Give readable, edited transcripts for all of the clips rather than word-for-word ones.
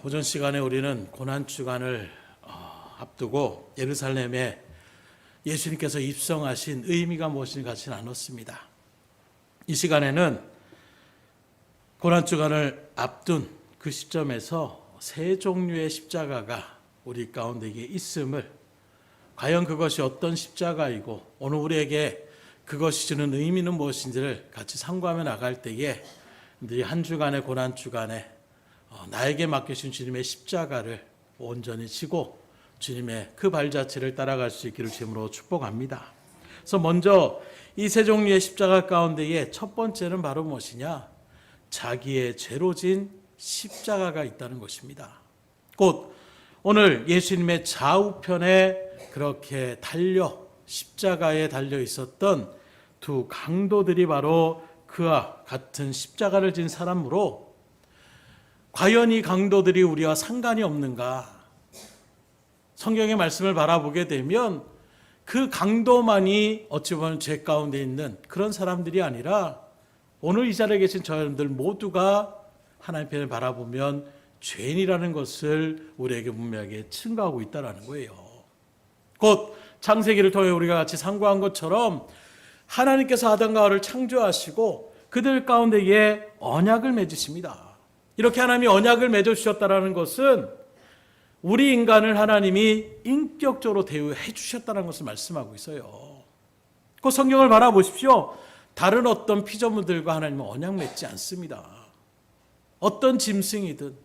오전 시간에 우리는 고난주간을 앞두고 예루살렘에 예수님께서 입성하신 의미가 무엇인지 같이 나눴습니다. 이 시간에는 고난주간을 앞둔 그 시점에서 세 종류의 십자가가 우리 가운데 있음을, 과연 그것이 어떤 십자가이고 오늘 우리에게 그것이 주는 의미는 무엇인지를 같이 상고하며 나갈 때에 이 한 주간의 고난주간에 나에게 맡기신 주님의 십자가를 온전히 지고 주님의 그 발자취를 따라갈 수 있기를 주님으로 축복합니다. 그래서 먼저 이 세 종류의 십자가 가운데에 첫 번째는 바로 무엇이냐? 자기의 죄로 진 십자가가 있다는 것입니다. 곧 오늘 예수님의 좌우편에 그렇게 십자가에 달려 있었던 두 강도들이 바로 그와 같은 십자가를 진 사람으로, 과연 이 강도들이 우리와 상관이 없는가? 성경의 말씀을 바라보게 되면 그 강도만이 어찌 보면 죄 가운데 있는 그런 사람들이 아니라 오늘 이 자리에 계신 저희들 모두가 하나님 편을 바라보면 죄인이라는 것을 우리에게 분명하게 증거하고 있다는 거예요. 곧 창세기를 통해 우리가 같이 상고한 것처럼 하나님께서 아담과 하와를 창조하시고 그들 가운데에 언약을 맺으십니다. 이렇게 하나님이 언약을 맺어주셨다는 것은 우리 인간을 하나님이 인격적으로 대우해 주셨다는 것을 말씀하고 있어요. 그 성경을 바라보십시오. 다른 어떤 피조물들과 하나님은 언약 맺지 않습니다. 어떤 짐승이든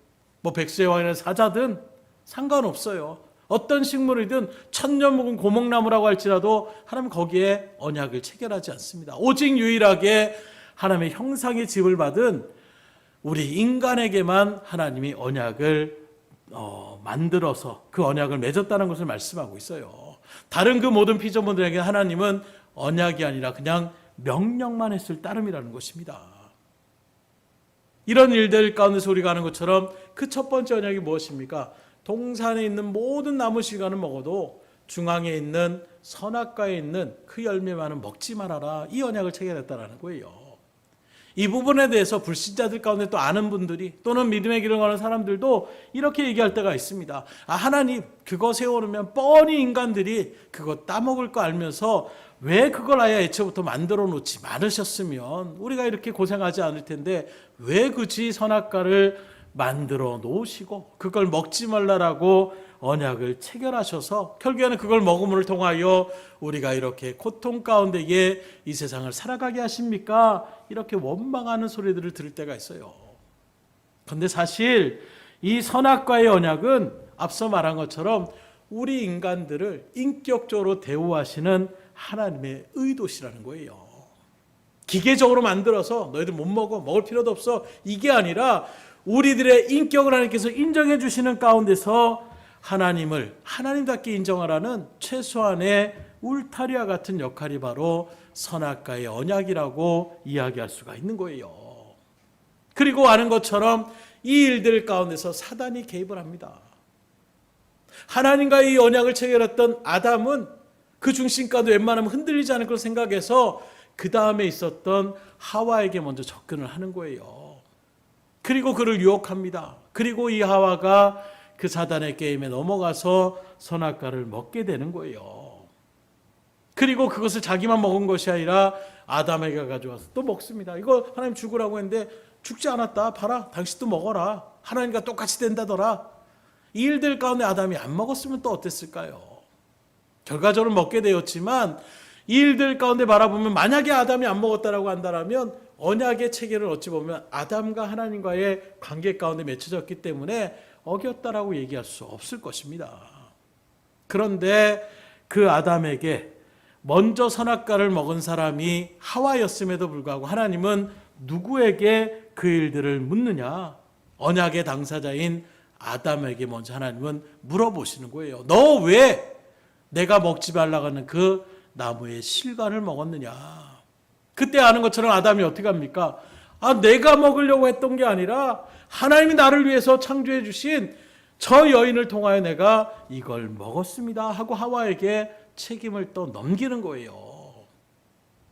백수의 왕이나 사자든 상관없어요. 어떤 식물이든 천년 묵은 고목나무라고 할지라도 하나님은 거기에 언약을 체결하지 않습니다. 오직 유일하게 하나님의 형상의 집을 받은 우리 인간에게만 하나님이 언약을 만들어서 그 언약을 맺었다는 것을 말씀하고 있어요. 다른 그 모든 피조물들에게 하나님은 언약이 아니라 그냥 명령만 했을 따름이라는 것입니다. 이런 일들 가운데서 우리가 아는 것처럼 그 첫 번째 언약이 무엇입니까? 동산에 있는 모든 나무 실과는 먹어도 중앙에 있는 선악과에 있는 그 열매만은 먹지 말아라. 이 언약을 체결했다는 거예요. 이 부분에 대해서 불신자들 가운데 또 아는 분들이, 또는 믿음의 길을 가는 사람들도 이렇게 얘기할 때가 있습니다. 하나님 그거 세워놓으면 뻔히 인간들이 그거 따먹을 거 알면서 왜 그걸 아예 애초부터 만들어 놓지 말으셨으면 우리가 이렇게 고생하지 않을 텐데 왜 굳이 선악과를 만들어 놓으시고 그걸 먹지 말라라고 언약을 체결하셔서 결국에는 그걸 먹음을 통하여 우리가 이렇게 고통 가운데에 이 세상을 살아가게 하십니까? 이렇게 원망하는 소리들을 들을 때가 있어요. 그런데 사실 이 선악과의 언약은 앞서 말한 것처럼 우리 인간들을 인격적으로 대우하시는 하나님의 의도시라는 거예요. 기계적으로 만들어서 너희들 못 먹어, 먹을 필요도 없어, 이게 아니라 우리들의 인격을 하나님께서 인정해 주시는 가운데서 하나님을 하나님답게 인정하라는 최소한의 울타리와 같은 역할이 바로 선악과의 언약이라고 이야기할 수가 있는 거예요. 그리고 아는 것처럼 이 일들 가운데서 사단이 개입을 합니다. 하나님과 이 언약을 체결했던 아담은 그 중심 가운데 웬만하면 흔들리지 않을 걸 생각해서 그 다음에 있었던 하와에게 먼저 접근을 하는 거예요. 그리고 그를 유혹합니다. 그리고 이 하와가 그 사단의 게임에 넘어가서 선악과를 먹게 되는 거예요. 그리고 그것을 자기만 먹은 것이 아니라 아담에게 가져와서 또 먹습니다. 이거 하나님 죽으라고 했는데 죽지 않았다. 봐라. 당신도 먹어라. 하나님과 똑같이 된다더라. 이 일들 가운데 아담이 안 먹었으면 또 어땠을까요? 결과적으로 먹게 되었지만 이 일들 가운데 바라보면 만약에 아담이 안 먹었다라고 한다면 언약의 체계를 어찌 보면 아담과 하나님과의 관계 가운데 맺혀졌기 때문에 어겼다라고 얘기할 수 없을 것입니다. 그런데 그 아담에게 먼저 선악과를 먹은 사람이 하와였음에도 불구하고 하나님은 누구에게 그 일들을 묻느냐? 언약의 당사자인 아담에게 먼저 하나님은 물어보시는 거예요. 너 왜 내가 먹지 말라고 하는 그 나무의 실과를 먹었느냐? 그때 아는 것처럼 아담이 어떻게 합니까? 내가 먹으려고 했던 게 아니라 하나님이 나를 위해서 창조해 주신 저 여인을 통하여 내가 이걸 먹었습니다 하고 하와에게 책임을 또 넘기는 거예요.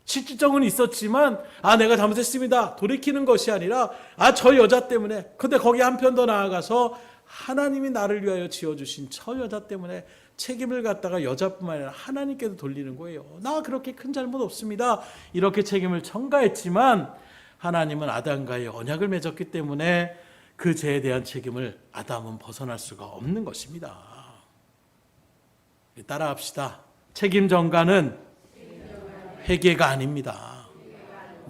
실질적은 있었지만 내가 잘못했습니다 돌이키는 것이 아니라 저 여자 때문에. 근데 거기 한편 더 나아가서 하나님이 나를 위하여 지어주신 저 여자 때문에 책임을 갖다가 여자뿐만 아니라 하나님께도 돌리는 거예요. 나 그렇게 큰 잘못 없습니다. 이렇게 책임을 전가했지만 하나님은 아담과의 언약을 맺었기 때문에 그 죄에 대한 책임을 아담은 벗어날 수가 없는 것입니다. 따라합시다. 책임 전가는 회개가 아닙니다.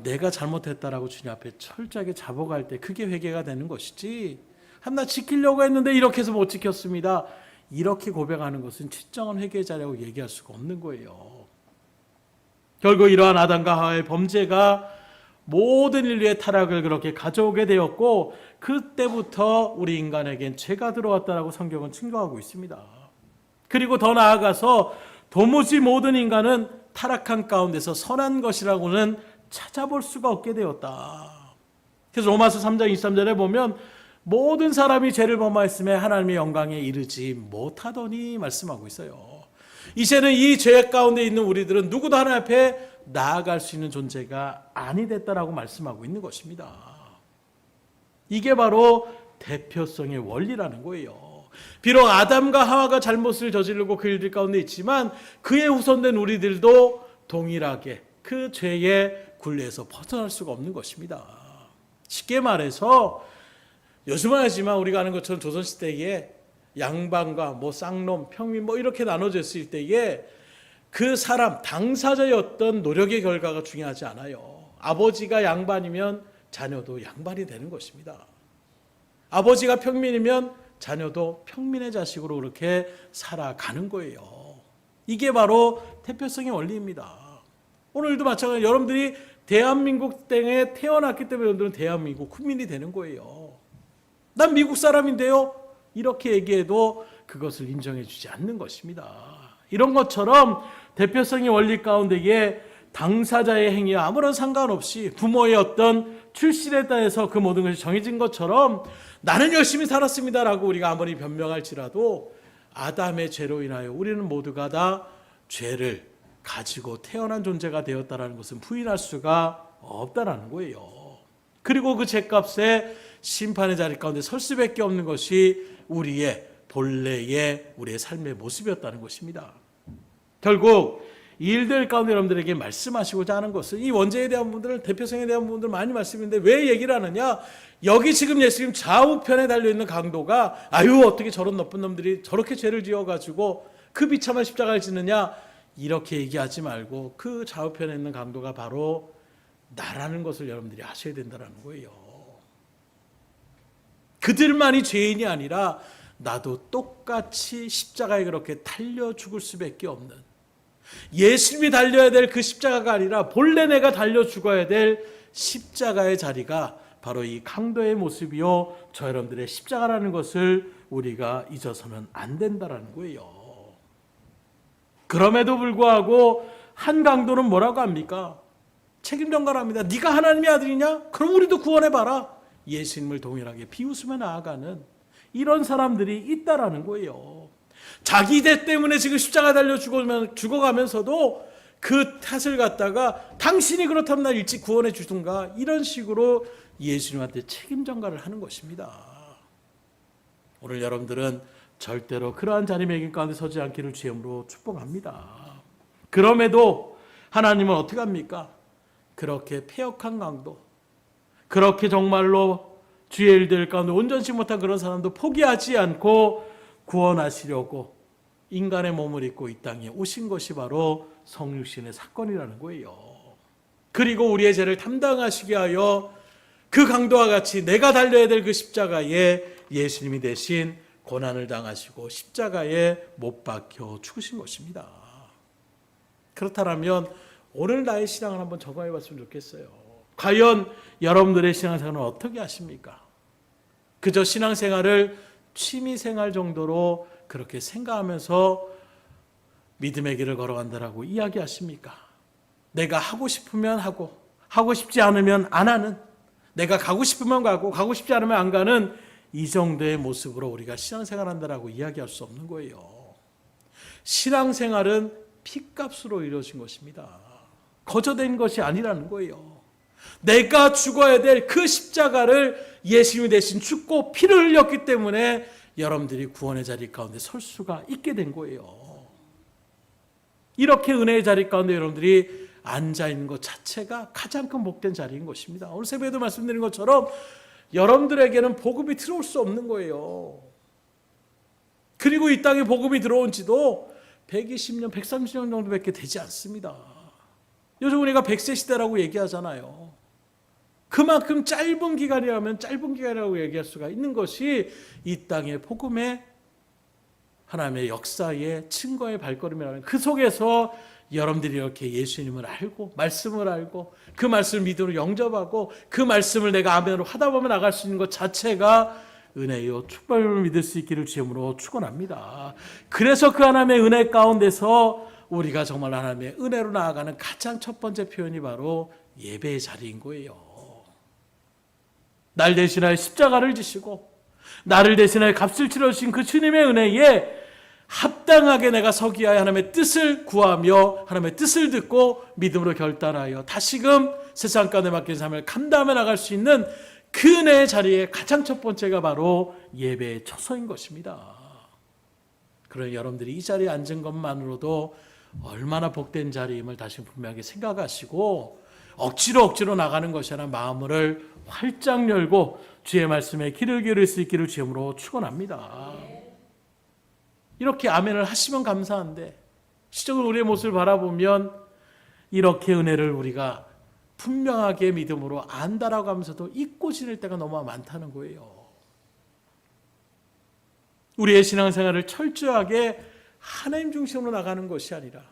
내가 잘못했다라고 주님 앞에 철저하게 잡아갈 때 그게 회개가 되는 것이지, 하나 지키려고 했는데 이렇게 해서 못 지켰습니다, 이렇게 고백하는 것은 진정한 회개의 자리라고 얘기할 수가 없는 거예요. 결국 이러한 아담과 하와의 범죄가 모든 인류의 타락을 그렇게 가져오게 되었고, 그때부터 우리 인간에겐 죄가 들어왔다라고 성경은 증거하고 있습니다. 그리고 더 나아가서 도무지 모든 인간은 타락한 가운데서 선한 것이라고는 찾아볼 수가 없게 되었다. 그래서 로마서 3장 23절에 보면 모든 사람이 죄를 범하였음에 하나님의 영광에 이르지 못하더니 말씀하고 있어요. 이제는 이 죄 가운데 있는 우리들은 누구도 하나님 앞에 나아갈 수 있는 존재가 아니 됐다라고 말씀하고 있는 것입니다. 이게 바로 대표성의 원리라는 거예요. 비록 아담과 하와가 잘못을 저지르고 그 일들 가운데 있지만 그의 후손된 우리들도 동일하게 그 죄의 굴레에서 벗어날 수가 없는 것입니다. 쉽게 말해서 요즘은 하지만 우리가 아는 것처럼 조선시대에 양반과 쌍놈, 평민 이렇게 나눠졌을 때에 그 사람 당사자의 어떤 노력의 결과가 중요하지 않아요. 아버지가 양반이면 자녀도 양반이 되는 것입니다. 아버지가 평민이면 자녀도 평민의 자식으로 그렇게 살아가는 거예요. 이게 바로 대표성의 원리입니다. 오늘도 마찬가지로 여러분들이 대한민국 땅에 태어났기 때문에 여러분들은 대한민국 국민이 되는 거예요. 난 미국 사람인데요, 이렇게 얘기해도 그것을 인정해 주지 않는 것입니다. 이런 것처럼 대표성의 원리 가운데에 당사자의 행위와 아무런 상관없이 부모의 어떤 출신에 따라서 그 모든 것이 정해진 것처럼 나는 열심히 살았습니다라고 우리가 아무리 변명할지라도 아담의 죄로 인하여 우리는 모두가 다 죄를 가지고 태어난 존재가 되었다는 것은 부인할 수가 없다라는 거예요. 그리고 그 죄값에 심판의 자리 가운데 설 수밖에 없는 것이 우리의 본래의 우리의 삶의 모습이었다는 것입니다. 결국 이 일들 가운데 여러분들에게 말씀하시고자 하는 것은 이 원죄에 대한 부분들, 대표성에 대한 부분들 많이 말씀인데 왜 얘기를 하느냐? 여기 지금 예수님 좌우편에 달려있는 강도가 어떻게 저런 나쁜 놈들이 저렇게 죄를 지어가지고 그 비참한 십자가를 짓느냐, 이렇게 얘기하지 말고 그 좌우편에 있는 강도가 바로 나라는 것을 여러분들이 아셔야 된다는 거예요. 그들만이 죄인이 아니라 나도 똑같이 십자가에 그렇게 달려 죽을 수밖에 없는, 예수님이 달려야 될 그 십자가가 아니라 본래 내가 달려 죽어야 될 십자가의 자리가 바로 이 강도의 모습이요, 저 여러분들의 십자가라는 것을 우리가 잊어서는 안 된다는 거예요. 그럼에도 불구하고 한 강도는 뭐라고 합니까? 책임 전가랍니다. 네가 하나님의 아들이냐? 그럼 우리도 구원해봐라. 예수님을 동일하게 비웃으며 나아가는 이런 사람들이 있다라는 거예요. 자기 대 때문에 지금 십자가 달려 죽어가면서도 그 탓을 갖다가 당신이 그렇다면 날 일찍 구원해 주든가, 이런 식으로 예수님한테 책임 전가를 하는 것입니다. 오늘 여러분들은 절대로 그러한 자리매김 가운데 서지 않기를 주님으로 축복합니다. 그럼에도 하나님은 어떻게 합니까? 그렇게 패역한 강도, 그렇게 정말로 주의 일들 가운데 온전치 못한 그런 사람도 포기하지 않고 구원하시려고 인간의 몸을 입고 이 땅에 오신 것이 바로 성육신의 사건이라는 거예요. 그리고 우리의 죄를 담당하시게 하여 그 강도와 같이 내가 달려야 될 그 십자가에 예수님이 대신 고난을 당하시고 십자가에 못 박혀 죽으신 것입니다. 그렇다면 오늘 나의 신앙을 한번 점검해 봤으면 좋겠어요. 과연 여러분들의 신앙생활은 어떻게 하십니까? 그저 신앙생활을 취미생활 정도로 그렇게 생각하면서 믿음의 길을 걸어간다라고 이야기하십니까? 내가 하고 싶으면 하고, 하고 싶지 않으면 안 하는, 내가 가고 싶으면 가고, 가고 싶지 않으면 안 가는 이 정도의 모습으로 우리가 신앙생활 한다라고 이야기할 수 없는 거예요. 신앙생활은 피값으로 이루어진 것입니다. 거저된 것이 아니라는 거예요. 내가 죽어야 될 그 십자가를 예수님이 대신 죽고 피를 흘렸기 때문에 여러분들이 구원의 자리 가운데 설 수가 있게 된 거예요. 이렇게 은혜의 자리 가운데 여러분들이 앉아있는 것 자체가 가장 큰 복된 자리인 것입니다. 오늘 새벽에도 말씀드린 것처럼 여러분들에게는 복음이 들어올 수 없는 거예요. 그리고 이 땅에 복음이 들어온 지도 120년, 130년 정도밖에 되지 않습니다. 요즘 우리가 100세 시대라고 얘기하잖아요. 그만큼 짧은 기간이라면 짧은 기간이라고 얘기할 수가 있는 것이 이 땅의 복음의 하나님의 역사의 증거의 발걸음이라는, 그 속에서 여러분들이 이렇게 예수님을 알고 말씀을 알고 그 말씀을 믿음으로 영접하고 그 말씀을 내가 아멘으로 하다 보면 나갈 수 있는 것 자체가 은혜요 축복을 믿을 수 있기를 주님으로 축원합니다. 그래서 그 하나님의 은혜 가운데서 우리가 정말 하나님의 은혜로 나아가는 가장 첫 번째 표현이 바로 예배의 자리인 거예요. 날 대신하여 십자가를 지시고 나를 대신하여 값을 치러주신 그 주님의 은혜에 합당하게 내가 서기 위하여 하나님의 뜻을 구하며 하나님의 뜻을 듣고 믿음으로 결단하여 다시금 세상 가운데 맡긴 삶을 감당해 나갈 수 있는 그 은혜의 자리에 가장 첫 번째가 바로 예배의 처소인 것입니다. 그러나 여러분들이 이 자리에 앉은 것만으로도 얼마나 복된 자리임을 다시 분명하게 생각하시고 억지로 나가는 것이 아니라 마음을 활짝 열고 주의 말씀에 귀를 기울일 수 있기를 주님으로 축원합니다. 이렇게 아멘을 하시면 감사한데 시적으로 우리의 모습을 바라보면 이렇게 은혜를 우리가 분명하게 믿음으로 안다라고 하면서도 잊고 지낼 때가 너무 많다는 거예요. 우리의 신앙생활을 철저하게 하나님 중심으로 나가는 것이 아니라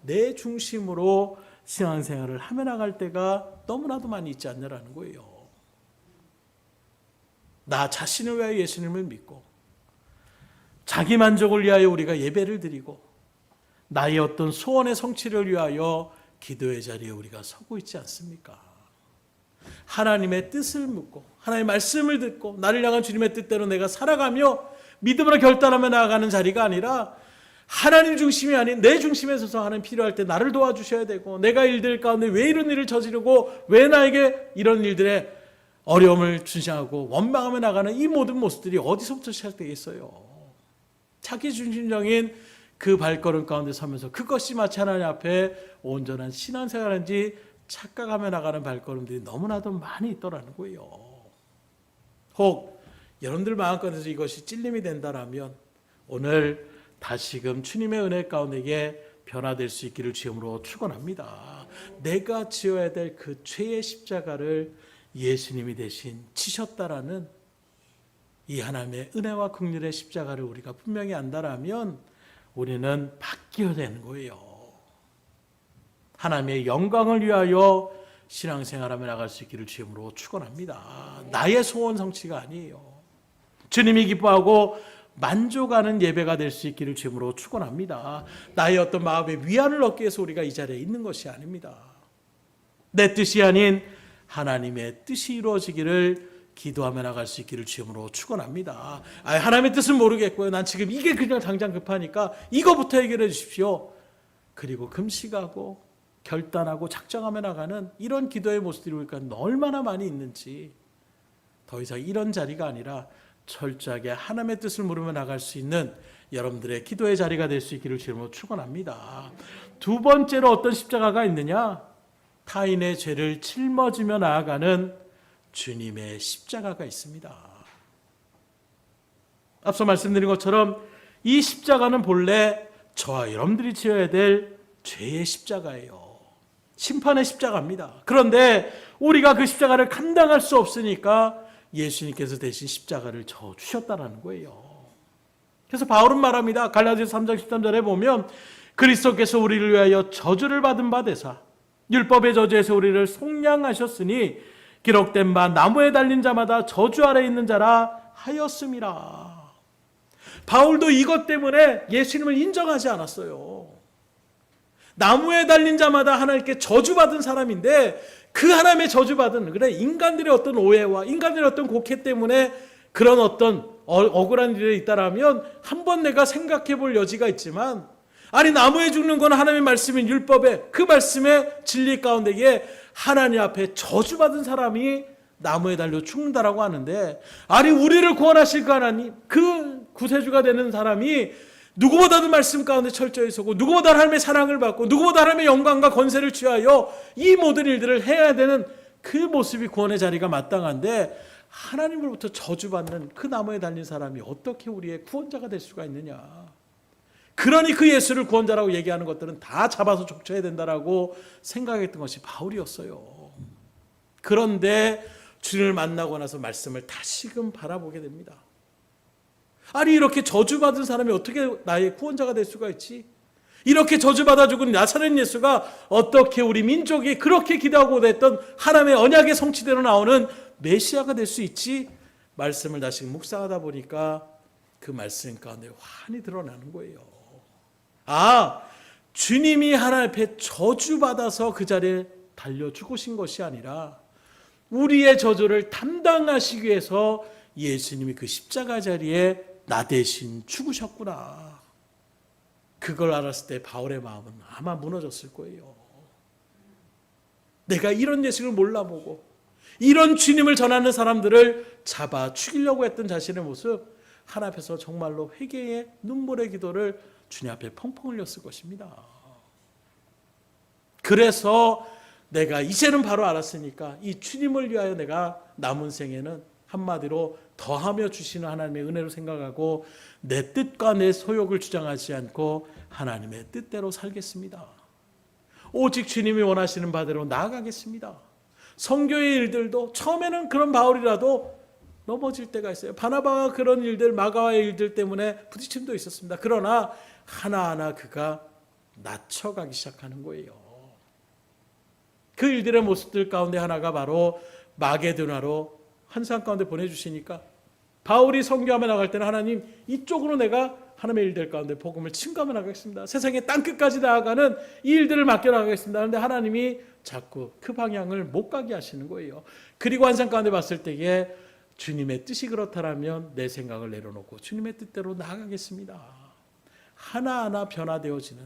내 중심으로 신앙생활을 하며 나갈 때가 너무나도 많이 있지 않냐라는 거예요. 나 자신을 위하여 예수님을 믿고 자기 만족을 위하여 우리가 예배를 드리고 나의 어떤 소원의 성취를 위하여 기도의 자리에 우리가 서고 있지 않습니까? 하나님의 뜻을 묻고 하나님의 말씀을 듣고 나를 향한 주님의 뜻대로 내가 살아가며 믿음으로 결단하며 나아가는 자리가 아니라 하나님 중심이 아닌 내 중심에 서서 하나님 필요할 때 나를 도와주셔야 되고 내가 일들 가운데 왜 이런 일을 저지르고 왜 나에게 이런 일들에 어려움을 준시하고 원망하며 나가는 이 모든 모습들이 어디서부터 시작되겠어요? 자기 중심적인 그 발걸음 가운데 서면서 그것이 마치 하나님 앞에 온전한 신앙생활인지 착각하며 나가는 발걸음들이 너무나도 많이 있더라는 거예요. 혹 여러분들 마음가운데서 이것이 찔림이 된다라면 오늘 다시금 주님의 은혜 가운데에 변화될 수 있기를 주님으로 축원합니다. 내가 지어야 될 그 죄의 십자가를 예수님이 대신 지셨다라는 이 하나님의 은혜와 긍휼의 십자가를 우리가 분명히 안다라면 우리는 바뀌어야 되는 거예요. 하나님의 영광을 위하여 신앙생활하며 나갈 수 있기를 주님으로 축원합니다. 나의 소원 성취가 아니에요. 주님이 기뻐하고 만족하는 예배가 될 수 있기를 주님으로 축원합니다. 나의 어떤 마음의 위안을 얻기 위해서 우리가 이 자리에 있는 것이 아닙니다. 내 뜻이 아닌 하나님의 뜻이 이루어지기를 기도하며 나갈 수 있기를 주님으로 축원합니다. 하나님의 뜻은 모르겠고요. 난 지금 이게 그냥 당장 급하니까 이거부터 해결해 주십시오. 그리고 금식하고 결단하고 작정하며 나가는 이런 기도의 모습들이 우리가 얼마나 많이 있는지, 더 이상 이런 자리가 아니라 철저하게 하나님의 뜻을 물으며 나갈 수 있는 여러분들의 기도의 자리가 될 수 있기를 주님으로 축원합니다. 두 번째로 어떤 십자가가 있느냐? 타인의 죄를 짊어지며 나아가는 주님의 십자가가 있습니다. 앞서 말씀드린 것처럼 이 십자가는 본래 저와 여러분들이 지어야 될 죄의 십자가예요. 심판의 십자가입니다. 그런데 우리가 그 십자가를 감당할 수 없으니까 예수님께서 대신 십자가를 져 주셨다는 거예요. 그래서 바울은 말합니다. 갈라디아서 3장 13절에 보면 그리스도께서 우리를 위하여 저주를 받은 바 되사 율법의 저주에서 우리를 속량하셨으니 기록된 바 나무에 달린 자마다 저주 아래 있는 자라 하였음이라. 바울도 이것 때문에 예수님을 인정하지 않았어요. 나무에 달린 자마다 하나님께 저주받은 사람인데 그 하나님의 저주받은, 그래 인간들의 어떤 오해와 인간들의 어떤 곡해 때문에 그런 어떤 억울한 일이 있다라면 한번 내가 생각해 볼 여지가 있지만, 아니 나무에 죽는 건 하나님의 말씀인 율법의 그 말씀의 진리 가운데에 하나님 앞에 저주받은 사람이 나무에 달려 죽는다라고 하는데, 아니 우리를 구원하실 그 하나님, 그 구세주가 되는 사람이 누구보다도 말씀 가운데 철저히 서고 누구보다 하나님의 사랑을 받고 누구보다 하나님의 영광과 권세를 취하여 이 모든 일들을 해야 되는 그 모습이 구원의 자리가 마땅한데, 하나님으로부터 저주받는 그 나무에 달린 사람이 어떻게 우리의 구원자가 될 수가 있느냐. 그러니 그 예수를 구원자라고 얘기하는 것들은 다 잡아서 족쳐야 된다라고 생각했던 것이 바울이었어요. 그런데 주님을 만나고 나서 말씀을 다시금 바라보게 됩니다. 아니 이렇게 저주받은 사람이 어떻게 나의 구원자가 될 수가 있지? 이렇게 저주받아 죽은 나사렛 예수가 어떻게 우리 민족이 그렇게 기도하고 됐던 하나님의 언약의 성취대로 나오는 메시아가 될 수 있지? 말씀을 다시 묵상하다 보니까 그 말씀 가운데 환히 드러나는 거예요. 아, 주님이 하나님 앞에 저주받아서 그 자리에 달려 죽으신 것이 아니라 우리의 저주를 담당하시기 위해서 예수님이 그 십자가 자리에 나 대신 죽으셨구나. 그걸 알았을 때 바울의 마음은 아마 무너졌을 거예요. 내가 이런 예수를 몰라보고 이런 주님을 전하는 사람들을 잡아 죽이려고 했던 자신의 모습, 하나님 앞에서 정말로 회개의 눈물의 기도를 주님 앞에 펑펑 흘렸을 것입니다. 그래서 내가 이제는 바로 알았으니까 이 주님을 위하여 내가 남은 생에는 한마디로 더하며 주시는 하나님의 은혜로 생각하고 내 뜻과 내 소욕을 주장하지 않고 하나님의 뜻대로 살겠습니다. 오직 주님이 원하시는 바대로 나아가겠습니다. 선교의 일들도 처음에는 그런 바울이라도 넘어질 때가 있어요. 바나바와 그런 일들, 마가와의 일들 때문에 부딪힘도 있었습니다. 그러나 하나하나 그가 낮춰가기 시작하는 거예요. 그 일들의 모습들 가운데 하나가 바로 마게도나로 환상 가운데 보내주시니까 바울이 선교하며 나갈 때는 하나님 이쪽으로 내가 하나님의 일들 가운데 복음을 증거하며 나가겠습니다. 세상의 땅끝까지 나아가는 이 일들을 맡겨나가겠습니다. 그런데 하나님이 자꾸 그 방향을 못 가게 하시는 거예요. 그리고 환상 가운데 봤을 때에 주님의 뜻이 그렇다면 내 생각을 내려놓고 주님의 뜻대로 나아가겠습니다. 하나하나 변화되어지는,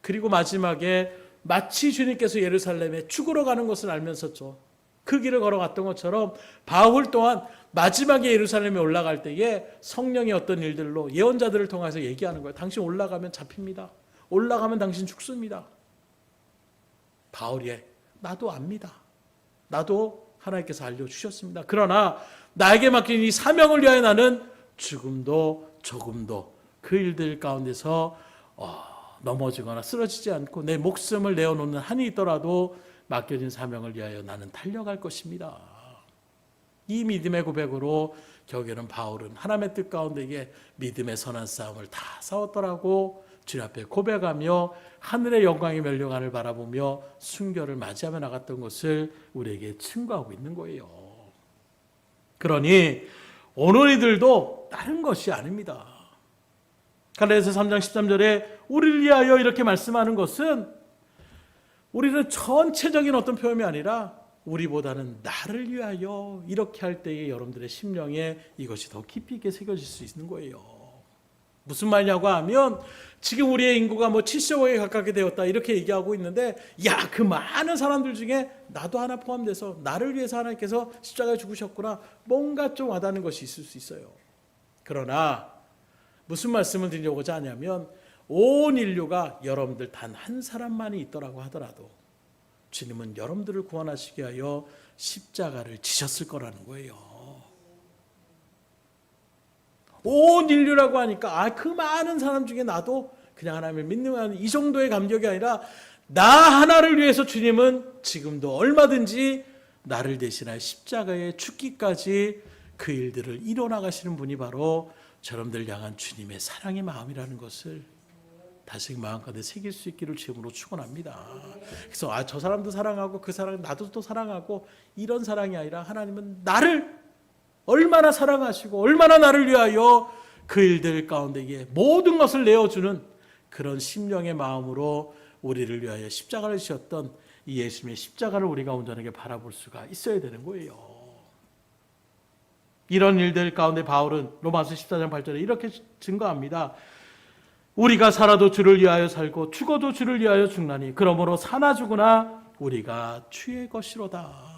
그리고 마지막에 마치 주님께서 예루살렘에 죽으러 가는 것을 알면서죠, 그 길을 걸어갔던 것처럼 바울 또한 마지막에 예루살렘에 올라갈 때에 성령의 어떤 일들로 예언자들을 통해서 얘기하는 거예요. 당신 올라가면 잡힙니다. 올라가면 당신 죽습니다. 바울이 나도 압니다. 나도 하나님께서 알려주셨습니다. 그러나 나에게 맡긴 이 사명을 위하여 나는 죽음도 조금도 그 일들 가운데서 넘어지거나 쓰러지지 않고 내 목숨을 내어놓는 한이 있더라도 맡겨진 사명을 위하여 나는 달려갈 것입니다. 이 믿음의 고백으로 결국에는 바울은 하나님의 뜻 가운데에 믿음의 선한 싸움을 다 싸웠더라고 주님 앞에 고백하며 하늘의 영광의 멸류관을 바라보며 순교를 맞이하며 나갔던 것을 우리에게 증거하고 있는 거예요. 그러니 오늘이들도 다른 것이 아닙니다. 갈라디아서 3장 13절에 우리를 위하여 이렇게 말씀하는 것은 우리는 전체적인 어떤 표현이 아니라 우리보다는 나를 위하여 이렇게 할 때에 여러분들의 심령에 이것이 더 깊이 있게 새겨질 수 있는 거예요. 무슨 말이냐고 하면 지금 우리의 인구가 70억에 가깝게 되었다 이렇게 얘기하고 있는데, 야, 그 많은 사람들 중에 나도 하나 포함돼서 나를 위해서 하나님께서 십자가에 죽으셨구나, 뭔가 좀 와닿는 것이 있을 수 있어요. 그러나 무슨 말씀을 드리려고자 하냐면 온 인류가 여러분들 단 한 사람만이 있더라고 하더라도 주님은 여러분들을 구원하시기 위하여 십자가를 지셨을 거라는 거예요. 온 인류라고 하니까 그 많은 사람 중에 나도 그냥 하나님을 믿는 이 정도의 감격이 아니라 나 하나를 위해서 주님은 지금도 얼마든지 나를 대신하여 십자가에 죽기까지 그 일들을 이뤄나가시는 분이 바로 저러분들 향한 주님의 사랑의 마음이라는 것을 다시 마음가운데 새길 수 있기를 주님으로 축원합니다. 그래서 저 사람도 사랑하고 그 사람 나도 또 사랑하고 이런 사랑이 아니라 하나님은 나를 얼마나 사랑하시고 얼마나 나를 위하여 그 일들 가운데에 모든 것을 내어주는 그런 심령의 마음으로 우리를 위하여 십자가를 지셨던 이 예수님의 십자가를 우리가 온전하게 바라볼 수가 있어야 되는 거예요. 이런 일들 가운데 바울은 로마서 14장 8절에 이렇게 증거합니다. 우리가 살아도 주를 위하여 살고 죽어도 주를 위하여 죽나니 그러므로 사나 죽으나 우리가 주의 것이로다.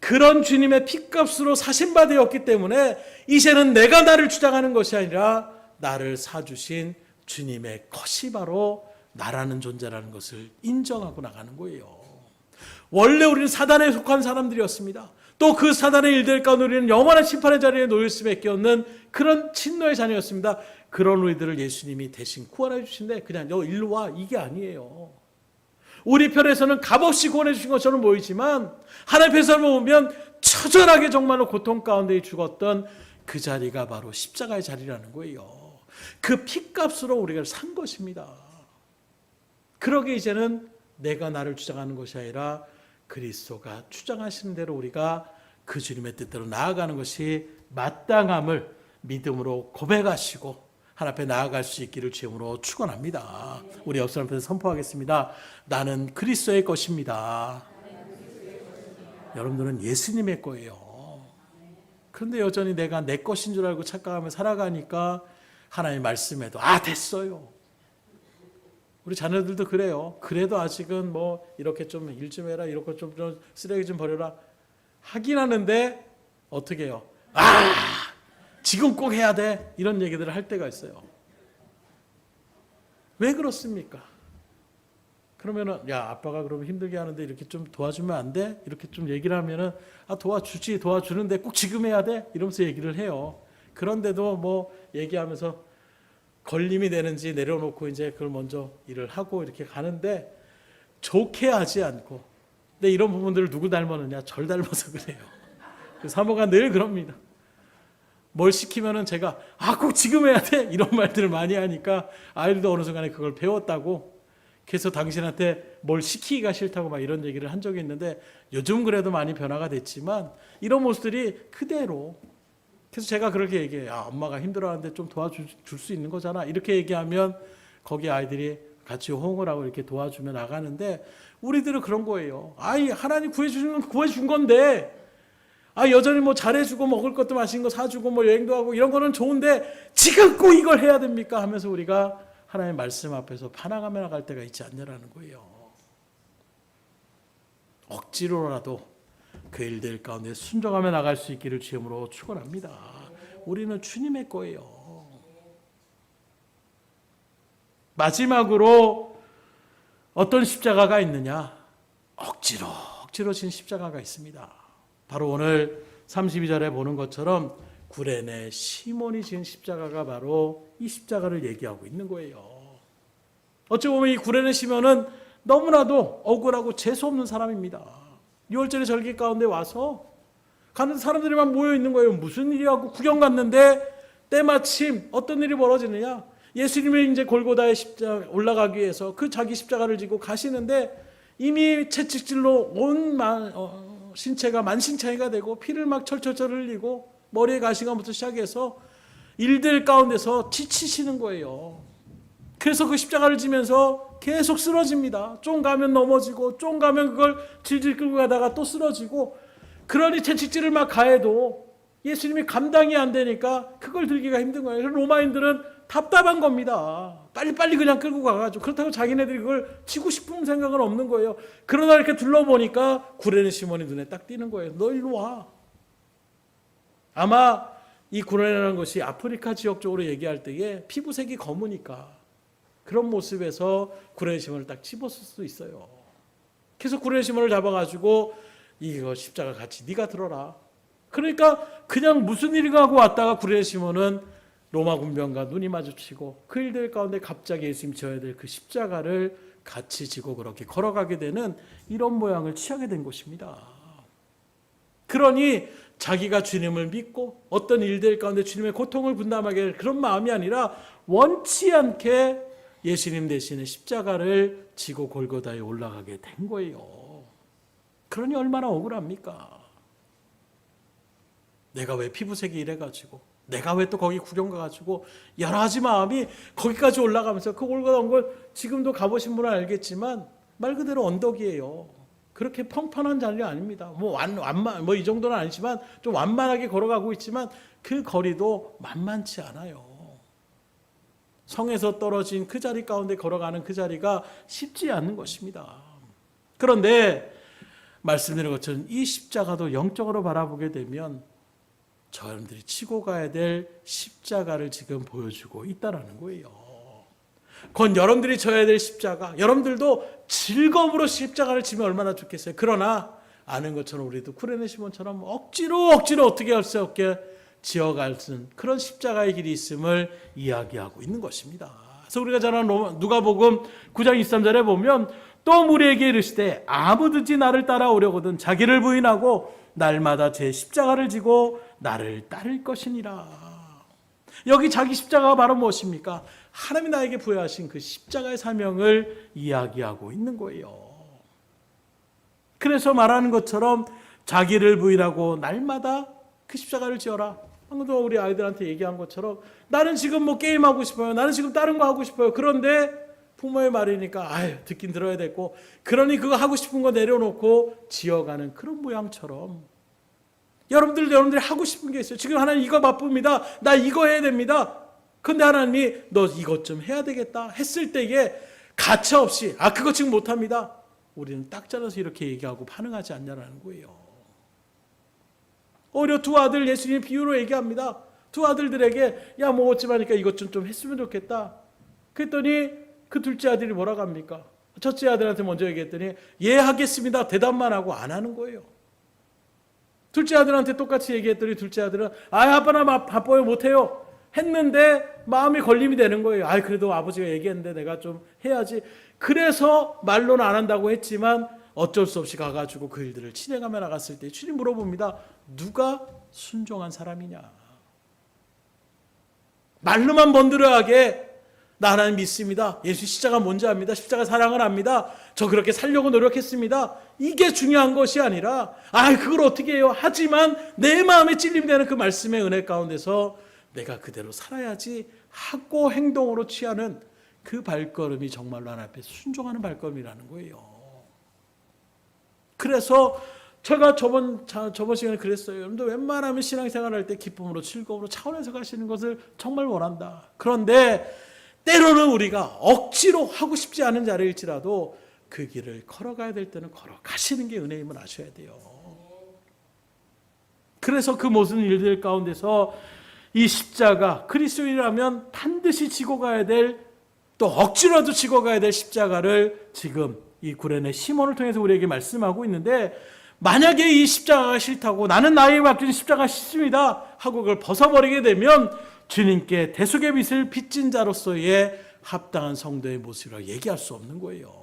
그런 주님의 핏값으로 사신 바 되었기 때문에 이제는 내가 나를 주장하는 것이 아니라 나를 사주신 주님의 것이 바로 나라는 존재라는 것을 인정하고 나가는 거예요. 원래 우리는 사단에 속한 사람들이었습니다. 또 그 사단의 일들 가운데 우리는 영원한 심판의 자리에 놓일 수밖에 없는 그런 친노의 자녀였습니다. 그런 우리들을 예수님이 대신 구원해 주신데 그냥 너 일로 와 이게 아니에요. 우리 편에서는 값없이 구원해 주신 것처럼 보이지만 하나님 편에서 보면 처절하게 정말로 고통 가운데 죽었던 그 자리가 바로 십자가의 자리라는 거예요. 그 핏값으로 우리가 산 것입니다. 그러게 이제는 내가 나를 주장하는 것이 아니라 그리스도가 주장하시는 대로 우리가 그 주님의 뜻대로 나아가는 것이 마땅함을 믿음으로 고백하시고 하나님 앞에 나아갈 수 있기를 주님으로 축원합니다. 우리 옆 사람 앞에서 선포하겠습니다. 나는 그리스도의 것입니다. 여러분들은 예수님의 거예요. 그런데 여전히 내가 내 것인 줄 알고 착각하며 살아가니까 하나님의 말씀에도 됐어요. 우리 자녀들도 그래요. 그래도 아직은 뭐 이렇게 좀 일 좀 해라, 이렇게 좀 쓰레기 좀 버려라 하긴 하는데 어떻게 해요? 지금 꼭 해야 돼 이런 얘기들을 할 때가 있어요. 왜 그렇습니까? 그러면은 야 아빠가 그러면 힘들게 하는데 이렇게 좀 도와주면 안 돼? 이렇게 좀 얘기를 하면은 도와주는데 꼭 지금 해야 돼? 이러면서 얘기를 해요. 그런데도 뭐 얘기하면서 걸림이 되는지 내려놓고 이제 그걸 먼저 일을 하고 이렇게 가는데 좋게 하지 않고. 근데 이런 부분들을 누구 닮았느냐? 절 닮아서 그래요. 그 사모가 늘 그럽니다. 뭘 시키면은 제가 꼭 지금 해야 돼 이런 말들을 많이 하니까 아이들도 어느 순간에 그걸 배웠다고. 그래서 당신한테 뭘 시키기가 싫다고 막 이런 얘기를 한 적이 있는데 요즘 그래도 많이 변화가 됐지만 이런 모습들이 그대로. 그래서 제가 그렇게 얘기해요. 엄마가 힘들어하는데 좀 도와줄 수 있는 거잖아. 이렇게 얘기하면 거기 아이들이 같이 호응을 하고 이렇게 도와주며 나가는데 우리들은 그런 거예요. 하나님 구해주시는 건 구해준 건데 여전히 뭐 잘해주고 먹을 것도 맛있는 거 사주고 뭐 여행도 하고 이런 거는 좋은데 지금 꼭 이걸 해야 됩니까? 하면서 우리가 하나님의 말씀 앞에서 반항하며 나갈 때가 있지 않냐라는 거예요. 억지로라도 그 일들 가운데 순종하며 나갈 수 있기를 주님으로 축원합니다. 우리는 주님의 거예요. 마지막으로 어떤 십자가가 있느냐? 억지로 진 십자가가 있습니다. 바로 오늘 32절에 보는 것처럼 구레네 시몬이 진 십자가가 바로 이 십자가를 얘기하고 있는 거예요. 어찌 보면 이 구레네 시몬은 너무나도 억울하고 재수없는 사람입니다. 6월절의 절기 가운데 와서 가는 사람들이만 모여 있는 거예요. 무슨 일이라고 구경 갔는데 때마침 어떤 일이 벌어지느냐? 예수님이 이제 골고다의 십자가 올라가기 위해서 그 자기 십자가를 지고 가시는데 이미 채찍질로 온 신체가 만신창이가 되고 피를 막 철철철 흘리고 머리에 가시관부터 시작해서 일들 가운데서 지치시는 거예요. 그래서 그 십자가를 지면서 계속 쓰러집니다. 좀 가면 넘어지고 좀 가면 그걸 질질 끌고 가다가 또 쓰러지고 그러니 채찍질을 막 가해도 예수님이 감당이 안 되니까 그걸 들기가 힘든 거예요. 로마인들은 답답한 겁니다. 빨리빨리 그냥 끌고 가가지고 그렇다고 자기네들이 그걸 치고 싶은 생각은 없는 거예요. 그러나 이렇게 둘러보니까 구레네 시몬이 눈에 딱 띄는 거예요. 너 일로 와. 아마 이 구레네라는 것이 아프리카 지역 쪽으로 얘기할 때에 피부색이 검으니까 그런 모습에서 구레네 시몬을 딱 집었을 수도 있어요. 그래서 구레네 시몬을 잡아가지고 이거 십자가 같이 네가 들어라. 그러니까 그냥 무슨 일인가 하고 왔다가 구레네 시몬은 로마 군병과 눈이 마주치고 그 일들 가운데 갑자기 예수님 져야 될 그 십자가를 같이 지고 그렇게 걸어가게 되는 이런 모양을 취하게 된 것입니다. 그러니 자기가 주님을 믿고 어떤 일들 가운데 주님의 고통을 분담하게 될 그런 마음이 아니라 원치 않게 예수님 대신에 십자가를 지고 골고다에 올라가게 된 거예요. 그러니 얼마나 억울합니까? 내가 왜 피부색이 이래가지고 내가 왜 또 거기 구경 가가지고 여러 가지 마음이 거기까지 올라가면서 그 골고다 온 걸 지금도 가보신 분은 알겠지만 말 그대로 언덕이에요. 그렇게 평판한 자리가 아닙니다. 뭐 이 정도는 아니지만 좀 완만하게 걸어가고 있지만 그 거리도 만만치 않아요. 성에서 떨어진 그 자리 가운데 걸어가는 그 자리가 쉽지 않은 것입니다. 그런데 말씀드린 것처럼 이 십자가도 영적으로 바라보게 되면 저여러분들이 치고 가야 될 십자가를 지금 보여주고 있다라는 거예요. 곧 여러분들이 져야 될 십자가, 여러분들도 즐거움으로 십자가를 지면 얼마나 좋겠어요. 그러나 아는 것처럼 우리도 구레네 시몬처럼 억지로 어떻게 할 수 없게 지어갈 수 있는 그런 십자가의 길이 있음을 이야기하고 있는 것입니다. 그래서 우리가 잘 아는 누가복음 9장 23절에 보면 또 무리에게 이르시되 아무든지 나를 따라오려거든 자기를 부인하고 날마다 제 십자가를 지고 나를 따를 것이니라. 여기 자기 십자가가 바로 무엇입니까? 하나님이 나에게 부여하신 그 십자가의 사명을 이야기하고 있는 거예요. 그래서 말하는 것처럼 자기를 부인하고 날마다 그 십자가를 지어라. 방금도 우리 아이들한테 얘기한 것처럼 나는 지금 뭐 게임하고 싶어요. 나는 지금 다른 거 하고 싶어요. 그런데 부모의 말이니까 아유 듣긴 들어야 되고 그러니 그거 하고 싶은 거 내려놓고 지어가는 그런 모양처럼 여러분들이 하고 싶은 게 있어요. 지금 하나님 이거 바쁩니다. 나 이거 해야 됩니다. 근데 하나님이 너 이것 좀 해야 되겠다 했을 때에 가차없이 그거 지금 못합니다. 우리는 딱 잘라서 이렇게 얘기하고 반응하지 않냐라는 거예요. 오히려 두 아들 예수님 비유로 얘기합니다. 두 아들들에게 야 뭐 어찌 하니까 이것 좀 했으면 좋겠다. 그랬더니 그 둘째 아들이 뭐라고 합니까? 첫째 아들한테 먼저 얘기했더니 예 하겠습니다. 대답만 하고 안 하는 거예요. 둘째 아들한테 똑같이 얘기했더니 둘째 아들은 아빠 나 바빠요 못해요 했는데 마음이 걸림이 되는 거예요. 그래도 아버지가 얘기했는데 내가 좀 해야지. 그래서 말로는 안 한다고 했지만 어쩔 수 없이 가가지고 그 일들을 진행하며 나갔을 때 주님 물어봅니다. 누가 순종한 사람이냐? 말로만 번들어하게 나 하나님 믿습니다. 예수 십자가 뭔지 압니다. 십자가 사랑을 압니다. 저 그렇게 살려고 노력했습니다. 이게 중요한 것이 아니라 그걸 어떻게 해요? 하지만 내 마음에 찔림되는 그 말씀의 은혜 가운데서 내가 그대로 살아야지 하고 행동으로 취하는 그 발걸음이 정말로 하나님 앞에 순종하는 발걸음이라는 거예요. 그래서 제가 저번 시간에 그랬어요. 여러분들 웬만하면 신앙생활 할 때 기쁨으로 즐거움으로 차원에서 가시는 것을 정말 원한다. 그런데 때로는 우리가 억지로 하고 싶지 않은 자리일지라도 그 길을 걸어가야 될 때는 걸어가시는 게 은혜임을 아셔야 돼요. 그래서 그 모든 일들 가운데서 이 십자가 그리스도인이라면 반드시 지고 가야 될 또 억지로라도 지고 가야 될 십자가를 지금 이 구레네 시몬을 통해서 우리에게 말씀하고 있는데 만약에 이 십자가가 싫다고 나는 나에게 맡겨진 십자가가 싫습니다 하고 그걸 벗어버리게 되면 주님께 대속의 빛을 빚진 자로서의 합당한 성도의 모습이라고 얘기할 수 없는 거예요.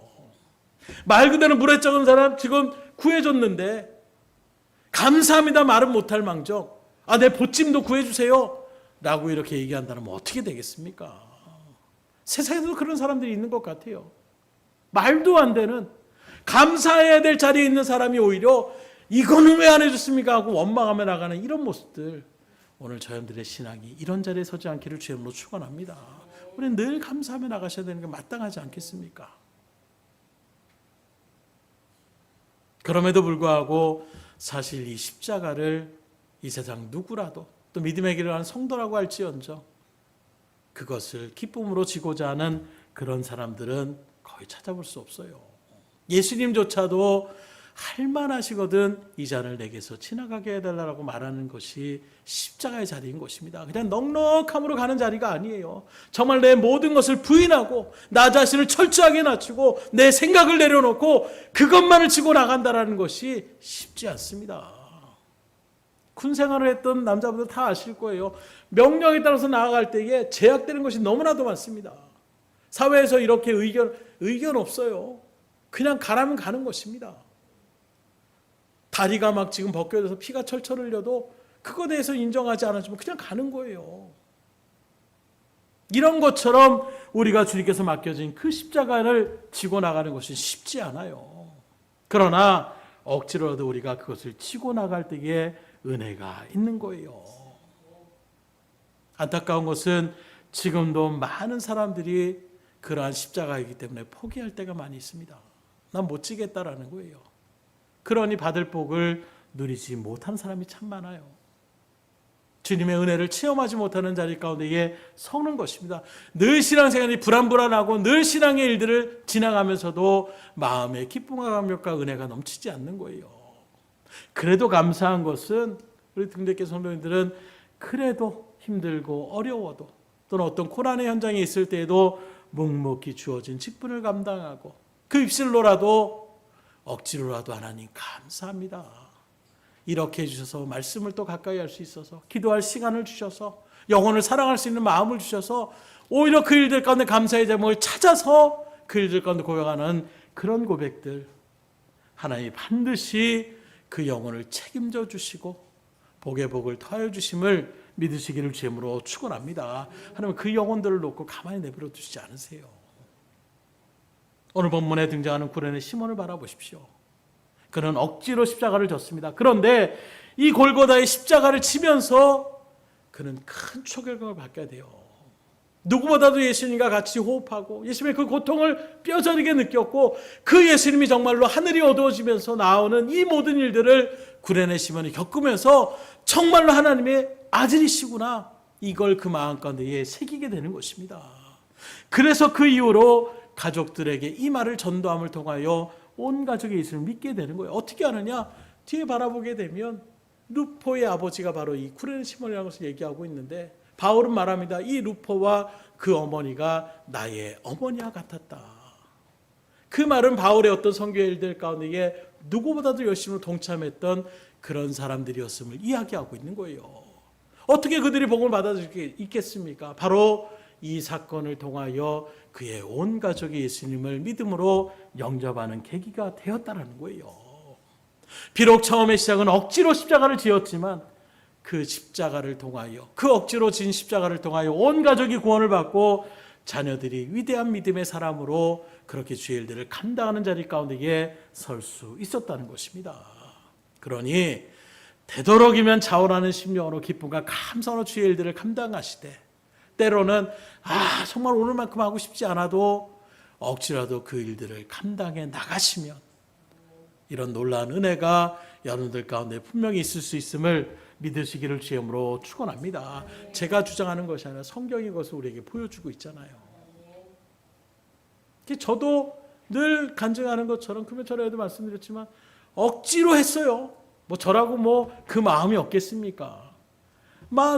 말 그대로 물에 적은 사람 지금 구해줬는데 감사합니다 말은 못할 망정 내 보찜도 구해주세요 라고 이렇게 얘기한다면 어떻게 되겠습니까? 세상에도 그런 사람들이 있는 것 같아요. 말도 안 되는 감사해야 될 자리에 있는 사람이 오히려 이거는 왜 안 해줬습니까 하고 원망하며 나가는 이런 모습들 오늘 저희들의 신앙이 이런 자리에 서지 않기를 주님으로 축원합니다. 우리는 늘 감사하며 나가셔야 되는 게 마땅하지 않겠습니까? 그럼에도 불구하고 사실 이 십자가를 이 세상 누구라도 또 믿음의 길을 하는 성도라고 할지언정 그것을 기쁨으로 지고자 하는 그런 사람들은 거의 찾아볼 수 없어요. 예수님조차도 할만하시거든 이 잔을 내게서 지나가게 해달라고 말하는 것이 십자가의 자리인 것입니다. 그냥 넉넉함으로 가는 자리가 아니에요. 정말 내 모든 것을 부인하고 나 자신을 철저하게 낮추고 내 생각을 내려놓고 그것만을 지고 나간다는 것이 쉽지 않습니다. 군 생활을 했던 남자분들 다 아실 거예요. 명령에 따라서 나아갈 때에 제약되는 것이 너무나도 많습니다. 사회에서 이렇게 의견 없어요. 그냥 가라면 가는 것입니다. 다리가 막 지금 벗겨져서 피가 철철 흘려도 그거에 대해서 인정하지 않았지만 그냥 가는 거예요. 이런 것처럼 우리가 주님께서 맡겨진 그 십자가를 지고 나가는 것은 쉽지 않아요. 그러나 억지로라도 우리가 그것을 지고 나갈 때에 은혜가 있는 거예요. 안타까운 것은 지금도 많은 사람들이 그러한 십자가이기 때문에 포기할 때가 많이 있습니다. 난 못 지겠다라는 거예요. 그러니 받을 복을 누리지 못한 사람이 참 많아요. 주님의 은혜를 체험하지 못하는 자리 가운데에 서는 것입니다. 늘 신앙생활이 불안불안하고 늘 신앙의 일들을 지나가면서도 마음의 기쁨과 감격과 은혜가 넘치지 않는 거예요. 그래도 감사한 것은 우리 등대교 성도님들은 그래도 힘들고 어려워도 또는 어떤 고난의 현장에 있을 때에도 묵묵히 주어진 직분을 감당하고 그 입술로라도 억지로라도 하나님 감사합니다. 이렇게 해주셔서 말씀을 또 가까이 할 수 있어서 기도할 시간을 주셔서 영혼을 사랑할 수 있는 마음을 주셔서 오히려 그 일들 가운데 감사의 제목을 찾아서 그 일들 가운데 고백하는 그런 고백들, 하나님이 반드시 그 영혼을 책임져 주시고 복의 복을 더하여 주심을 믿으시기를 주임으로 축원합니다. 하나님 그 영혼들을 놓고 가만히 내버려 두시지 않으세요. 오늘 본문에 등장하는 구레네 시몬을 바라보십시오. 그는 억지로 십자가를 졌습니다. 그런데 이 골고다의 십자가를 지면서 그는 큰 초결감을 받게 돼요. 누구보다도 예수님과 같이 호흡하고 예수님의 그 고통을 뼈저리게 느꼈고 그 예수님이 정말로 하늘이 어두워지면서 나오는 이 모든 일들을 구레네 시몬이 겪으면서 정말로 하나님의 아들이시구나, 이걸 그 마음 가운데에 새기게 되는 것입니다. 그래서 그 이후로 가족들에게 이 말을 전도함을 통하여 온 가족이 예수를 믿게 되는 거예요. 어떻게 하느냐? 뒤에 바라보게 되면 루포의 아버지가 바로 이 구레네 시몬이라는 것을 얘기하고 있는데 바울은 말합니다. 이 루포와 그 어머니가 나의 어머니와 같았다. 그 말은 바울의 어떤 선교의 일들 가운데에 누구보다도 열심히 동참했던 그런 사람들이었음을 이야기하고 있는 거예요. 어떻게 그들이 복음을 받아들일 수 있겠습니까? 바로 이 사건을 통하여 그의 온 가족이 예수님을 믿음으로 영접하는 계기가 되었다는 거예요. 비록 처음의 시작은 억지로 십자가를 지었지만 그 십자가를 통하여, 그 억지로 진 십자가를 통하여 온 가족이 구원을 받고 자녀들이 위대한 믿음의 사람으로 그렇게 주의 일들을 감당하는 자리 가운데에 설 수 있었다는 것입니다. 그러니 되도록이면 자원하는 심령으로 기쁨과 감사로 주의 일들을 감당하시되 때로는 정말 오늘만큼 하고 싶지 않아도 억지라도 그 일들을 감당해 나가시면 이런 놀라운 은혜가 여러분들 가운데 분명히 있을 수 있음을 믿으시기를 주임으로 축원합니다. 제가 주장하는 것이 아니라 성경이 그것을 우리에게 보여주고 있잖아요. 저도 늘 간증하는 것처럼 그러면 전에도 말씀드렸지만 억지로 했어요. 저라고 그 마음이 없겠습니까?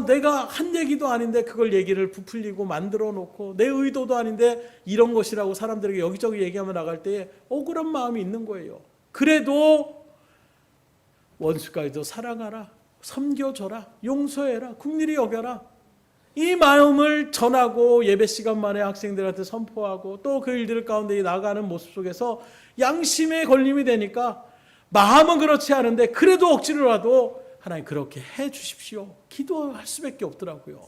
내가 한 얘기도 아닌데 그걸 얘기를 부풀리고 만들어 놓고 내 의도도 아닌데 이런 것이라고 사람들에게 여기저기 얘기하며 나갈 때에 억울한 마음이 있는 거예요. 그래도 원수까지도 사랑하라, 섬겨줘라, 용서해라, 긍휼히 여겨라, 이 마음을 전하고 예배 시간 만에 학생들한테 선포하고 또 그 일들 가운데 나가는 모습 속에서 양심에 걸림이 되니까 마음은 그렇지 않은데 그래도 억지로라도 하나님 그렇게 해 주십시오, 기도할 수밖에 없더라고요.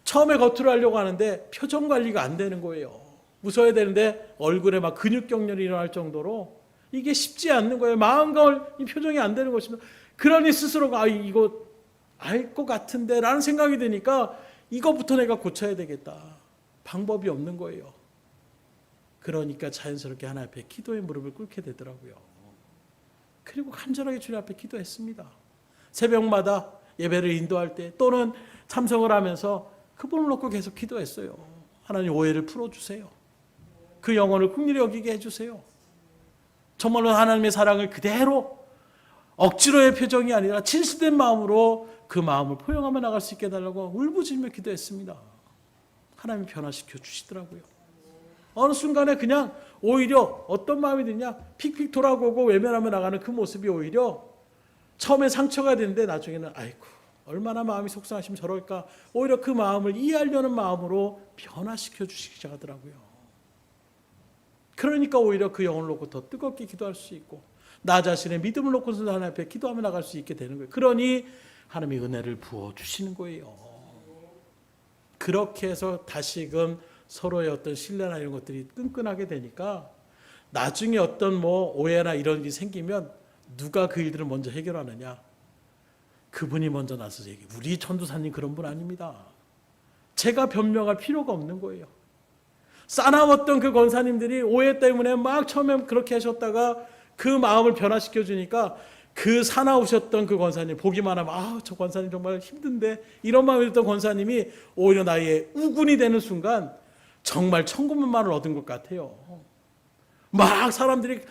처음에 겉으로 하려고 하는데 표정 관리가 안 되는 거예요. 웃어야 되는데 얼굴에 막 근육 경련이 일어날 정도로 이게 쉽지 않는 거예요. 마음과 이 표정이 안 되는 것입니다. 그러니 스스로가 이거 알 것 같은데 라는 생각이 드니까 이거부터 내가 고쳐야 되겠다. 방법이 없는 거예요. 그러니까 자연스럽게 하나님 앞에 기도의 무릎을 꿇게 되더라고요. 그리고 간절하게 주님 앞에 기도했습니다. 새벽마다 예배를 인도할 때 또는 참석을 하면서 그분을 놓고 계속 기도했어요. 하나님 오해를 풀어주세요. 그 영혼을 긍휼히 여기게 해주세요. 정말로 하나님의 사랑을 그대로 억지로의 표정이 아니라 진실된 마음으로 그 마음을 포용하며 나갈 수 있게 해달라고 울부짖으며 기도했습니다. 하나님이 변화시켜 주시더라고요. 어느 순간에 그냥 오히려 어떤 마음이 드냐, 픽픽 돌아보고 외면하며 나가는 그 모습이 오히려 처음에 상처가 되는데 나중에는 아이고 얼마나 마음이 속상하시면 저럴까, 오히려 그 마음을 이해하려는 마음으로 변화시켜 주시기 시작하더라고요. 그러니까 오히려 그 영혼을 놓고 더 뜨겁게 기도할 수 있고 나 자신의 믿음을 놓고서 하나님 앞에 기도하며 나갈 수 있게 되는 거예요. 그러니 하나님이 은혜를 부어주시는 거예요. 그렇게 해서 다시금 서로의 어떤 신뢰나 이런 것들이 끈끈하게 되니까 나중에 어떤 오해나 이런 일이 생기면 누가 그 일들을 먼저 해결하느냐? 그분이 먼저 나서서 얘기해요. 우리 전도사님 그런 분 아닙니다. 제가 변명할 필요가 없는 거예요. 싸나웠던 그 권사님들이 오해 때문에 막 처음에 그렇게 하셨다가 그 마음을 변화시켜 주니까 그 사나우셨던 그 권사님 보기만 하면 저 권사님 정말 힘든데 이런 마음이 들던 권사님이 오히려 나의 우군이 되는 순간 정말 천군만마를 얻은 것 같아요. 막 사람들이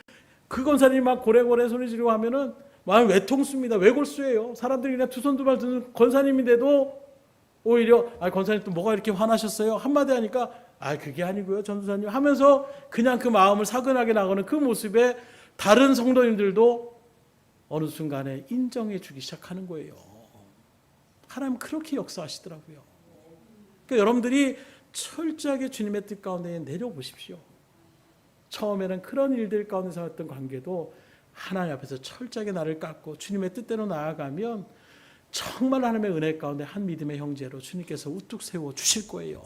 그 권사님이 막 고래고래 소리 지르고 하면은 마음이 외통수입니다. 외골수예요. 사람들이 그냥 두 손 두 발 드는 권사님인데도 오히려 권사님 또 뭐가 이렇게 화나셨어요? 한마디 하니까 그게 아니고요 전도사님 하면서 그냥 그 마음을 사근하게 나가는 그 모습에 다른 성도님들도 어느 순간에 인정해 주기 시작하는 거예요. 하나님 그렇게 역사하시더라고요. 그러니까 여러분들이 철저하게 주님의 뜻 가운데 내려보십시오. 처음에는 그런 일들 가운데서 했던 관계도 하나님 앞에서 철저하게 나를 깎고 주님의 뜻대로 나아가면 정말 하나님의 은혜 가운데 한 믿음의 형제로 주님께서 우뚝 세워 주실 거예요.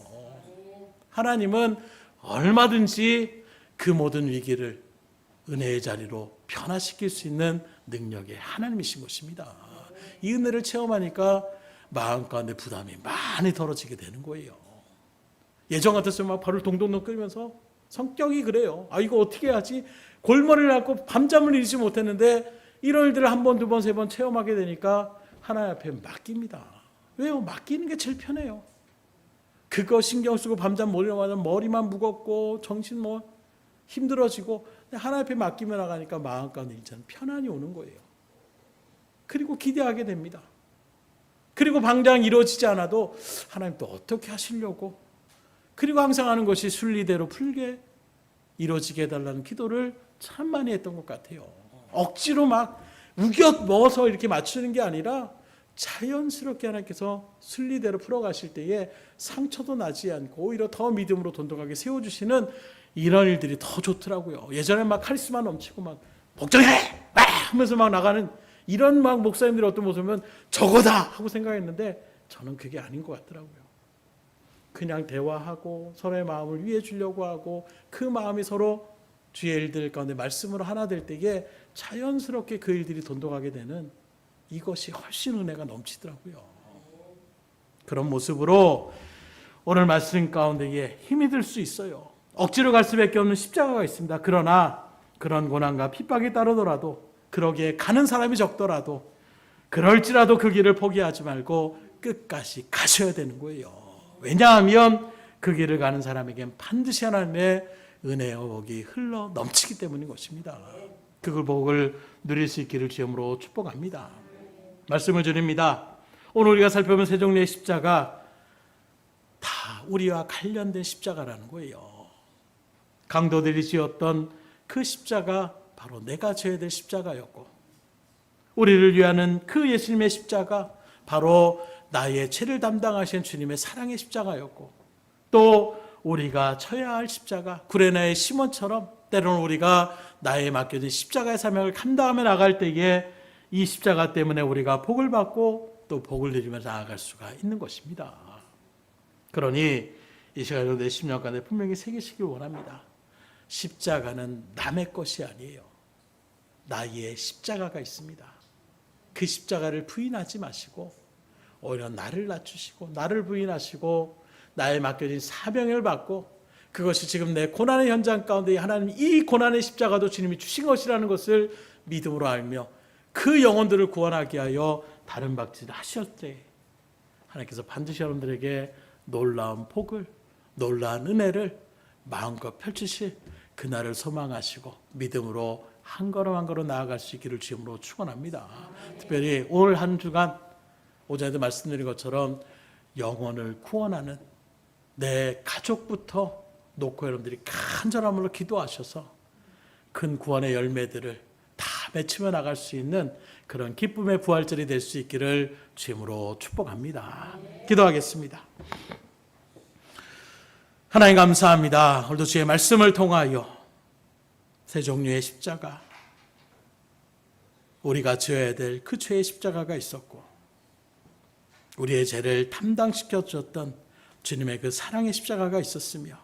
하나님은 얼마든지 그 모든 위기를 은혜의 자리로 변화시킬 수 있는 능력의 하나님이신 것입니다. 이 은혜를 체험하니까 마음 가운데 부담이 많이 덜어지게 되는 거예요. 예전 같았으면 막 발을 동동동 끓이면서 성격이 그래요. 이거 어떻게 해야지? 골머리를 앓고 밤잠을 이루지 못했는데 이런 일들을 한 번, 두 번, 세 번 체험하게 되니까 하나님 앞에 맡깁니다. 왜요? 맡기는 게 제일 편해요. 그거 신경 쓰고 밤잠 못 일어나면 머리만 무겁고 정신 힘들어지고 하나님 앞에 맡기며 나가니까 마음 가운데 이제는 편안이 오는 거예요. 그리고 기대하게 됩니다. 그리고 당장 이루어지지 않아도 하나님 또 어떻게 하시려고, 그리고 항상 하는 것이 순리대로 풀게 이루어지게 해달라는 기도를 참 많이 했던 것 같아요. 억지로 막 우겨 넣어서 이렇게 맞추는 게 아니라 자연스럽게 하나님께서 순리대로 풀어가실 때에 상처도 나지 않고 오히려 더 믿음으로 돈독하게 세워주시는 이런 일들이 더 좋더라고요. 예전에 막 카리스마 넘치고 막 복종해! 막 하면서 막 나가는 이런 막 목사님들이 어떤 모습이면 저거다! 하고 생각했는데 저는 그게 아닌 것 같더라고요. 그냥 대화하고 서로의 마음을 위해 주려고 하고 그 마음이 서로 주의 일들 가운데 말씀으로 하나 될 때에 자연스럽게 그 일들이 돈독하게 되는 이것이 훨씬 은혜가 넘치더라고요. 그런 모습으로 오늘 말씀 가운데에 힘이 들 수 있어요. 억지로 갈 수밖에 없는 십자가가 있습니다. 그러나 그런 고난과 핍박이 따르더라도, 그러기에 가는 사람이 적더라도, 그럴지라도 그 길을 포기하지 말고 끝까지 가셔야 되는 거예요. 왜냐하면 그 길을 가는 사람에겐 반드시 하나님의 은혜와 복이 흘러 넘치기 때문인 것입니다. 그 복을 누릴 수 있기를 주님으로 축복합니다. 말씀을 드립니다. 오늘 우리가 살펴본 세종리의 십자가 다 우리와 관련된 십자가라는 거예요. 강도들이 지었던 그 십자가 바로 내가 져야 될 십자가였고, 우리를 위하는 그 예수님의 십자가 바로 나의 죄를 담당하신 주님의 사랑의 십자가였고, 또 우리가 쳐야 할 십자가, 구레나의 시몬처럼 때로는 우리가 나의 맡겨진 십자가의 사명을 감당하며 나갈 때에 이 십자가 때문에 우리가 복을 받고 또 복을 누리며 나아갈 수가 있는 것입니다. 그러니 이 시간에 내 심령가에 분명히 새기시길 원합니다. 십자가는 남의 것이 아니에요. 나의 십자가가 있습니다. 그 십자가를 부인하지 마시고 오히려 나를 낮추시고 나를 부인하시고 나의 맡겨진 사명을 받고, 그것이 지금 내 고난의 현장 가운데 하나님 이 고난의 십자가도 주님이 주신 것이라는 것을 믿음으로 알며 그 영혼들을 구원하게 하여 다른 박질을 하셨을 때 하나님께서 반드시 여러분들에게 놀라운 복을, 놀라운 은혜를 마음껏 펼치실 그날을 소망하시고 믿음으로 한 걸음 한 걸음 나아갈 수 있기를 주님으로 축원합니다. 특별히 오늘 한 주간 오전에도 말씀드린 것처럼 영혼을 구원하는 내 가족부터 놓고 여러분들이 간절함으로 기도하셔서 큰 구원의 열매들을 다 맺히며 나갈 수 있는 그런 기쁨의 부활절이 될 수 있기를 주님으로 축복합니다. 기도하겠습니다. 하나님 감사합니다. 오늘도 주의 말씀을 통하여 세 종류의 십자가, 우리가 지어야 될 그 죄의 십자가가 있었고 우리의 죄를 담당시켜 주었던 주님의 그 사랑의 십자가가 있었으며,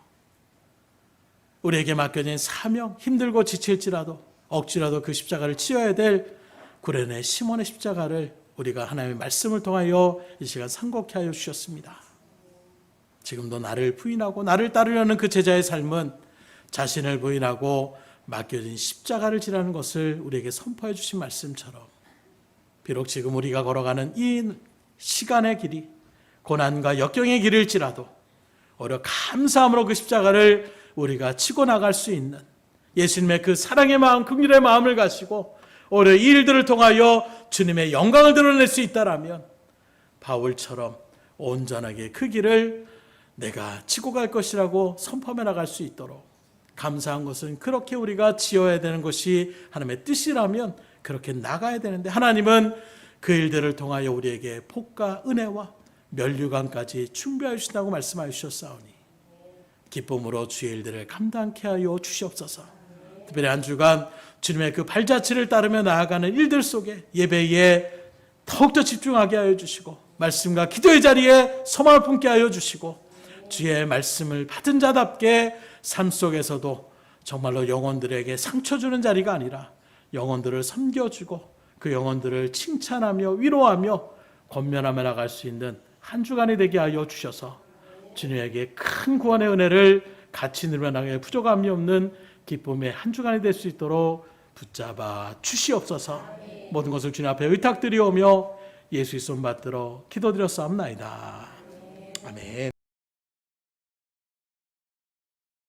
우리에게 맡겨진 사명, 힘들고 지칠지라도 억지라도 그 십자가를 지어야 될 구레네 시몬의 십자가를 우리가 하나님의 말씀을 통하여 이 시간 상고케 하여 주셨습니다. 지금도 나를 부인하고 나를 따르려는 그 제자의 삶은 자신을 부인하고 맡겨진 십자가를 지라는 것을 우리에게 선포해 주신 말씀처럼 비록 지금 우리가 걸어가는 이 시간의 길이 고난과 역경의 길일지라도 오히려 감사함으로 그 십자가를 우리가 치고 나갈 수 있는 예수님의 그 사랑의 마음, 긍휼의 마음을 가지고 오히려 이 일들을 통하여 주님의 영광을 드러낼 수 있다라면 바울처럼 온전하게 그 길을 내가 치고 갈 것이라고 선포해 나갈 수 있도록, 감사한 것은 그렇게 우리가 지어야 되는 것이 하나님의 뜻이라면 그렇게 나가야 되는데, 하나님은 그 일들을 통하여 우리에게 복과 은혜와 면류관까지 준비하여 주신다고 말씀하여 주셨사오니 기쁨으로 주의 일들을 감당케 하여 주시옵소서. 특별히 한 주간 주님의 그 발자취를 따르며 나아가는 일들 속에 예배에 더욱더 집중하게 하여 주시고, 말씀과 기도의 자리에 소망을 품게 하여 주시고, 주의 말씀을 받은 자답게 삶 속에서도 정말로 영혼들에게 상처 주는 자리가 아니라 영혼들을 섬겨주고 그 영혼들을 칭찬하며 위로하며 권면하며 나갈 수 있는 한 주간이 되게 하여 주셔서 주님에게 큰 구원의 은혜를 같이 누려나가게 부족함이 없는 기쁨의 한 주간이 될 수 있도록 붙잡아 주시옵소서. 모든 것을 주님 앞에 의탁드리오며 예수의 손 받들어 기도드렸사옵나이다. 아멘.